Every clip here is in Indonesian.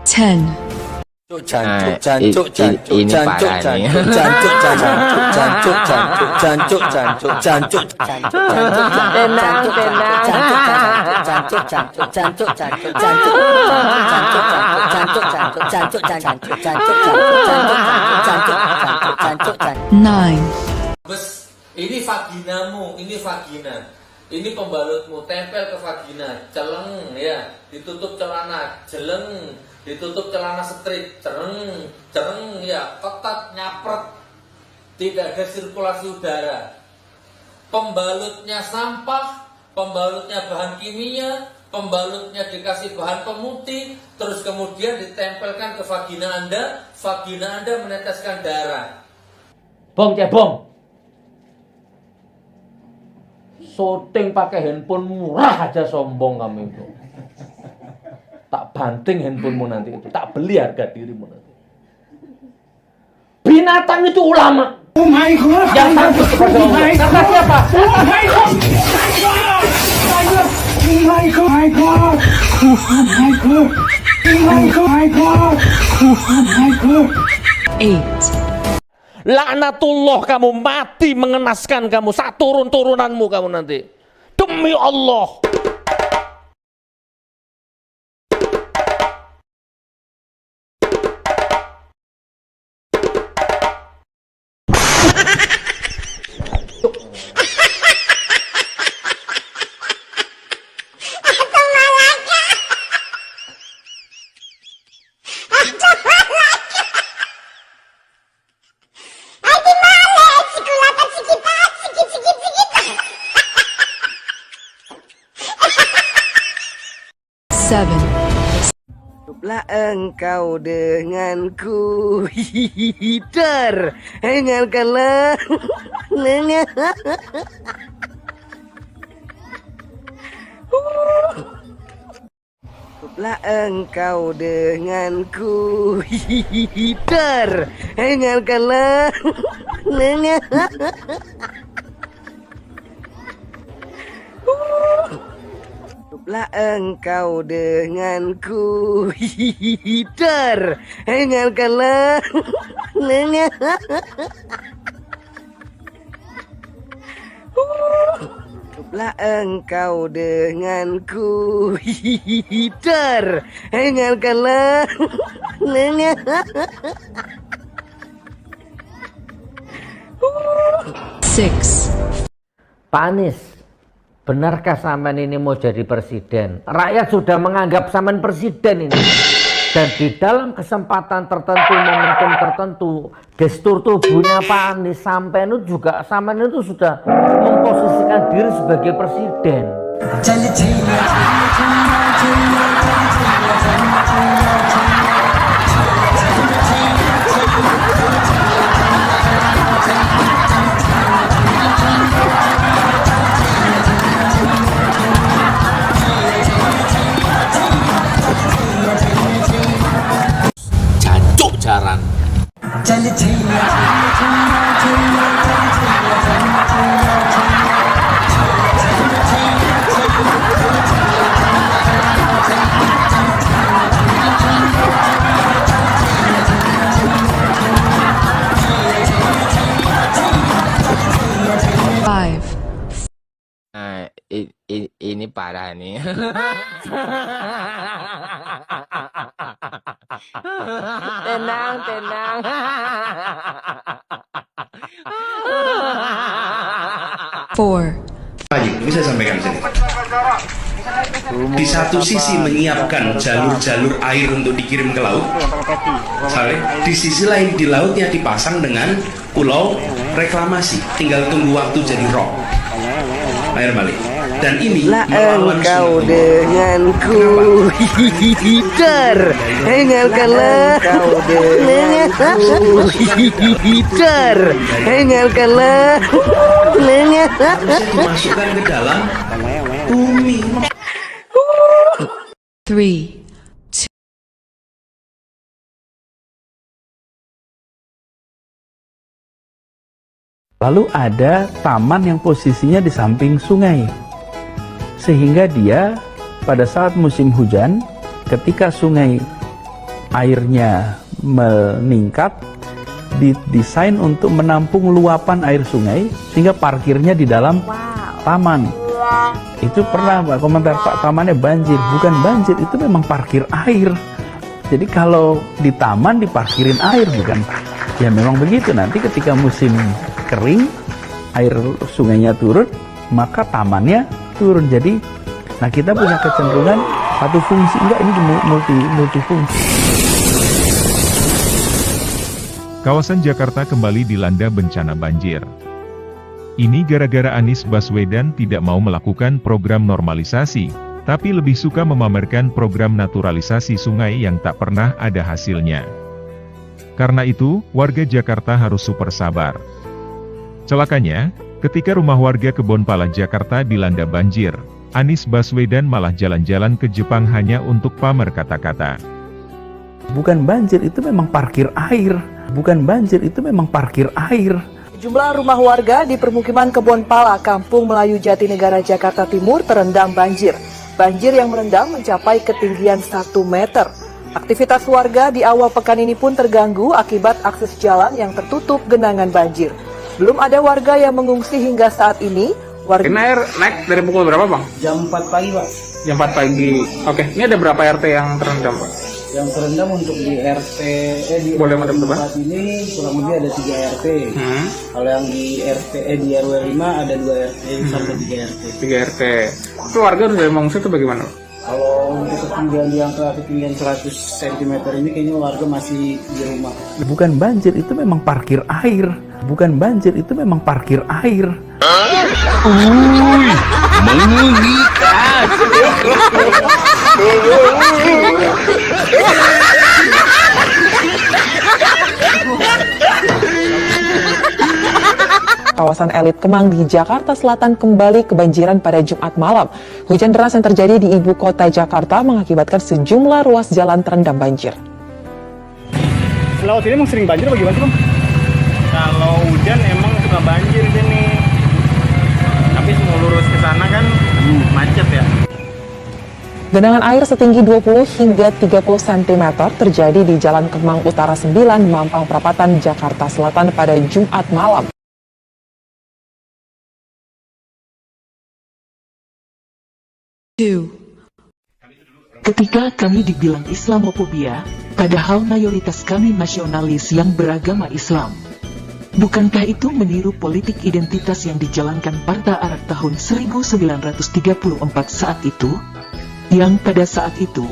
10. Ini parah nih. Nine. Bes, ini vaginamu, ini vagina. Ini pembalutmu, tempel ke vagina, celeng ya, ditutup celana, jeleng, ditutup celana strip, cereng ya, ketat, nyapret, tidak ada sirkulasi udara. Pembalutnya sampah, pembalutnya bahan kimia, pembalutnya dikasih bahan pemutih, terus kemudian ditempelkan ke vagina Anda meneteskan darah. Bong cebong, syuting pakai handphone murah aja sombong kamu itu. Tak banting handphonemu nanti itu, tak beli harga dirimu nanti. Binatang itu ulama. Oh my God. Yang takut kepada Allah. Kata siapa? Oh my God. Oh my God. Oh my God. Oh my God. Oh my God. Oh my God. Oh my God. 8. Laknatullah, kamu mati mengenaskan kamu, satu turunanmu kamu nanti. Demi Allah. Seven. Hiduplah engkau denganku, hider, dengarkanlah. Hiduplah engkau denganku, hider, dengarkanlah. Hiduplah engkau denganku, hider, dengarkanlah. 'Hiduplah engkau denganku, hider, dengarkanlah. 6. Pak Anies, benarkah sampean ini mau jadi presiden? Rakyat sudah menganggap sampean presiden ini. Dan di dalam kesempatan tertentu, momentum tertentu, gestur tubuhnya Pak Anies sampean itu juga sampean itu sudah memposisikan diri sebagai presiden. Jancuk jaran. Five. Ini parah nih. Tenang, tenang. Four. Ini saya sampaikan di sini. Di satu sisi menyiapkan jalur-jalur air untuk dikirim ke laut, di sisi lain di lautnya dipasang dengan pulau reklamasi, tinggal tunggu waktu jadi rock. Air balik. Dan ini melawan engkau sungai. denganku, hider, dengarkanlah. Hider, dengarkanlah. Harusnya dimasukkan ke dalam bumi. 3. Lalu ada taman yang posisinya di samping sungai. Sehingga dia pada saat musim hujan, ketika sungai airnya meningkat, didesain untuk menampung luapan air sungai sehingga parkirnya di dalam taman. Itu pernah Pak komentar, Pak tamannya banjir. Bukan banjir, itu memang parkir air. Jadi kalau di taman diparkirin air, bukan? Ya memang begitu, nanti ketika musim kering air sungainya turun, maka tamannya turun. Jadi nah kita punya kecenderungan satu fungsi, enggak, ini multifungsi. Kawasan Jakarta kembali dilanda bencana banjir. Ini gara-gara Anies Baswedan tidak mau melakukan program normalisasi, tapi lebih suka memamerkan program naturalisasi sungai yang tak pernah ada hasilnya. Karena itu, warga Jakarta harus super sabar. Celakanya, ketika rumah warga Kebonpala Jakarta dilanda banjir, Anies Baswedan malah jalan-jalan ke Jepang hanya untuk pamer kata-kata. Bukan banjir, itu memang parkir air. Bukan banjir, itu memang parkir air. Jumlah rumah warga di permukiman Kebonpala, Kampung Melayu Jatinegara, Jakarta Timur terendam banjir. Banjir yang merendam mencapai ketinggian 1 meter. Aktivitas warga di awal pekan ini pun terganggu akibat akses jalan yang tertutup genangan banjir. Belum ada warga yang mengungsi hingga saat ini. Ini air naik dari pukul berapa, Bang? Jam 4 pagi, Pak. Jam 4 pagi. Oke, ini ada berapa RT yang terendam, Pak? Yang terendam untuk di RT di Boleh RT 4 ini kurang lebih ada 3 RT. Kalau yang di di RW 5 ada 2 RT sampai 3 RT. 3 RT. Itu warga udah mengungsi itu bagaimana, Pak? Kalau untuk ketinggian di angka ketinggian 100 cm ini kayaknya warga masih di rumah. Bukan banjir, itu memang parkir air. Bukan banjir, itu memang parkir air. Mengerikan. Kawasan elit Kemang di Jakarta Selatan kembali kebanjiran pada Jumat malam. Hujan deras yang terjadi di ibu kota Jakarta mengakibatkan sejumlah ruas jalan terendam banjir. Laut ini emang sering banjir bagaimana sih, Bang? Kalau hujan emang suka banjir di sini. Tapi semua lurus ke sana kan macet ya. Genangan air setinggi 20 hingga 30 cm terjadi di Jalan Kemang Utara 9, Mampang Perapatan, Jakarta Selatan pada Jumat malam. Ketika kami dibilang Islamofobia, padahal mayoritas kami nasionalis yang beragama Islam. Bukankah itu meniru politik identitas yang dijalankan Partai Arab tahun 1934 saat itu? Yang pada saat itu,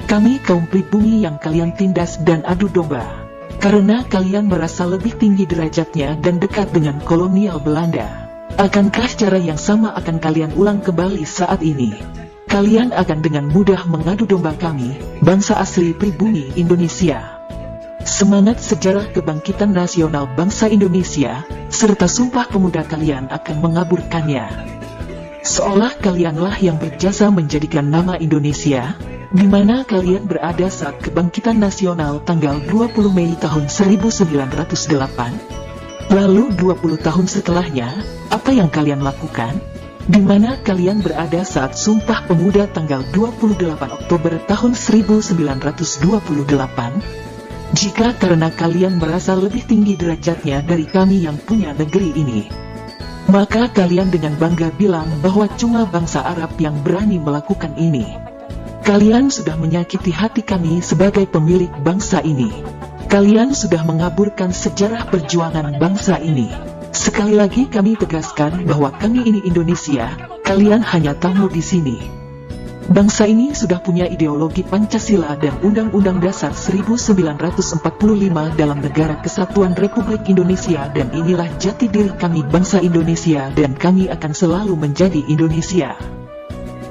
kami kaum pribumi yang kalian tindas dan adu domba. Karena kalian merasa lebih tinggi derajatnya dan dekat dengan kolonial Belanda. Akankah cara yang sama akan kalian ulang kembali saat ini? Kalian akan dengan mudah mengadu domba kami, bangsa asli pribumi Indonesia. Semangat sejarah kebangkitan nasional bangsa Indonesia, serta sumpah pemuda kalian akan mengaburkannya. Seolah kalianlah yang berjasa menjadikan nama Indonesia, di mana kalian berada saat kebangkitan nasional tanggal 20 Mei tahun 1908. Lalu 20 tahun setelahnya, apa yang kalian lakukan? Di mana kalian berada saat Sumpah Pemuda tanggal 28 Oktober tahun 1928? Jika karena kalian merasa lebih tinggi derajatnya dari kami yang punya negeri ini, maka kalian dengan bangga bilang bahwa cuma bangsa Arab yang berani melakukan ini. Kalian sudah menyakiti hati kami sebagai pemilik bangsa ini. Kalian sudah mengaburkan sejarah perjuangan bangsa ini. Sekali lagi kami tegaskan bahwa kami ini Indonesia, kalian hanya tamu di sini. Bangsa ini sudah punya ideologi Pancasila dan Undang-Undang Dasar 1945 dalam Negara Kesatuan Republik Indonesia, dan inilah jati diri kami bangsa Indonesia dan kami akan selalu menjadi Indonesia.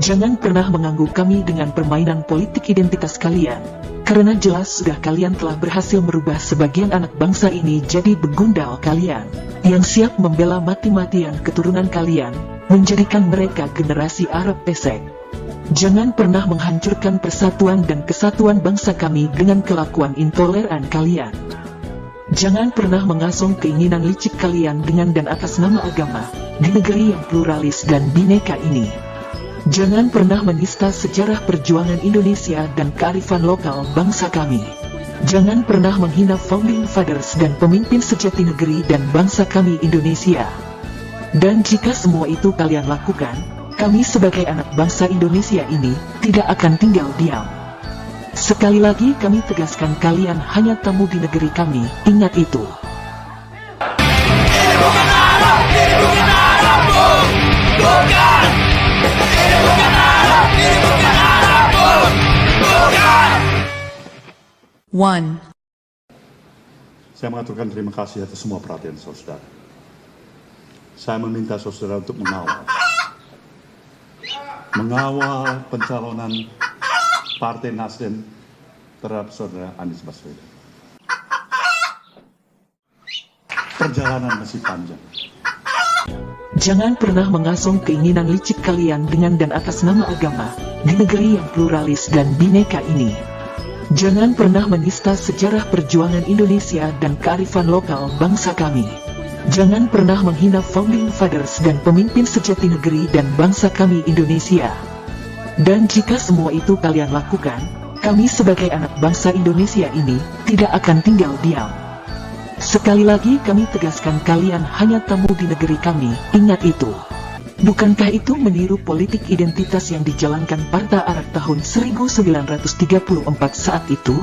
Jangan pernah mengganggu kami dengan permainan politik identitas kalian, karena jelas sudah kalian telah berhasil merubah sebagian anak bangsa ini jadi begundal kalian, yang siap membela mati-matian keturunan kalian, menjadikan mereka generasi Arab pesek. Jangan pernah menghancurkan persatuan dan kesatuan bangsa kami dengan kelakuan intoleran kalian. Jangan pernah mengasong keinginan licik kalian dengan dan atas nama agama, di negeri yang pluralis dan bineka ini. Jangan pernah menista sejarah perjuangan Indonesia dan kearifan lokal bangsa kami. Jangan pernah menghina Founding Fathers dan pemimpin sejati negeri dan bangsa kami Indonesia. Dan jika semua itu kalian lakukan, kami sebagai anak bangsa Indonesia ini tidak akan tinggal diam. Sekali lagi kami tegaskan kalian hanya tamu di negeri kami, ingat itu. One. Saya mengaturkan terima kasih atas semua perhatian saudara. Saya meminta saudara untuk mengawal pencalonan Partai Nasdem terhadap saudara Anies Baswedan. Perjalanan masih panjang. Jangan pernah mengasong keinginan licik kalian dengan dan atas nama agama, di negeri yang pluralis dan bineka ini. Jangan pernah menista sejarah perjuangan Indonesia dan kearifan lokal bangsa kami. Jangan pernah menghina Founding Fathers dan pemimpin sejati negeri dan bangsa kami Indonesia. Dan jika semua itu kalian lakukan, kami sebagai anak bangsa Indonesia ini tidak akan tinggal diam. Sekali lagi kami tegaskan kalian hanya tamu di negeri kami, ingat itu. Bukankah itu meniru politik identitas yang dijalankan Partai Arab tahun 1934 saat itu?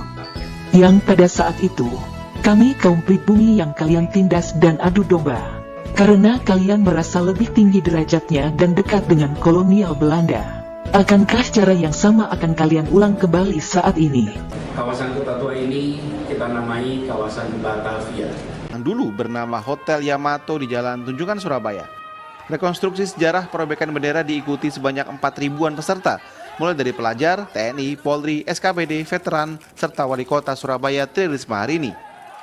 Yang pada saat itu, kami kaum pribumi yang kalian tindas dan adu domba. Karena kalian merasa lebih tinggi derajatnya dan dekat dengan kolonial Belanda. Akankah cara yang sama akan kalian ulang kembali saat ini? Kawasan Kota Tua ini kita namai kawasan Batavia. Yang dulu bernama Hotel Yamato di Jalan Tunjungan, Surabaya. Rekonstruksi sejarah perobekan bendera diikuti sebanyak 4.000-an peserta, mulai dari pelajar, TNI, Polri, SKPD, veteran, serta Wali Kota Surabaya Tri Risma hari ini.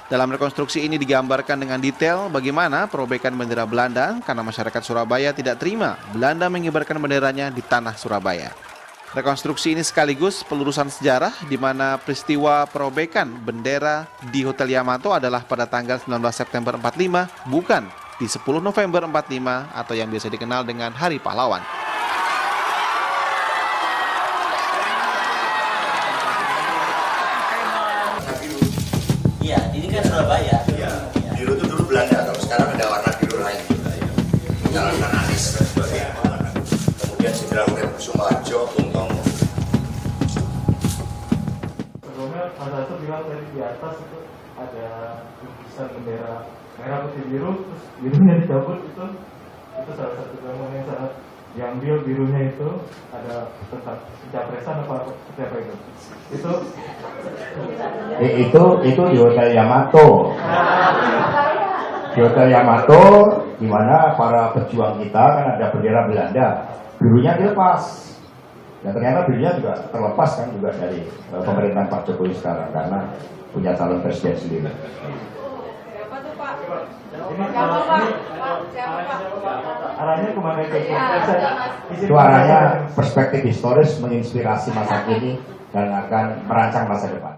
Dalam rekonstruksi ini digambarkan dengan detail bagaimana perobekan bendera Belanda karena masyarakat Surabaya tidak terima Belanda mengibarkan benderanya di tanah Surabaya. Rekonstruksi ini sekaligus pelurusan sejarah di mana peristiwa perobekan bendera di Hotel Yamato adalah pada tanggal 19 September 45, bukan di 10 November 45 atau yang biasa dikenal dengan Hari Pahlawan. Iya, ini kan Surabaya. Iya, biru itu dulu Belanda, kalau sekarang ada warna biru lain. Jalankan Anies. Kemudian Jenderal Urip Sumarjo, Bung Tomo. Sebelumnya Mas Hasto bilang tadi di atas itu ada lukisan bendera merah putih biru, terus birunya dicabut itu salah satu gambar yang saat diambil birunya itu ada tentang pencapresan apa seperti apa itu? Itu di Hotel Yamato. Di Hotel Yamato, di mana para pejuang kita kan ada bendera Belanda, birunya dilepas. Dan ternyata birunya juga terlepas kan juga dari pemerintahan Pak Jokowi sekarang karena punya calon presiden sendiri. Arahnya kemana itu? Itu arahnya perspektif historis menginspirasi masa kini dan akan merancang masa depan.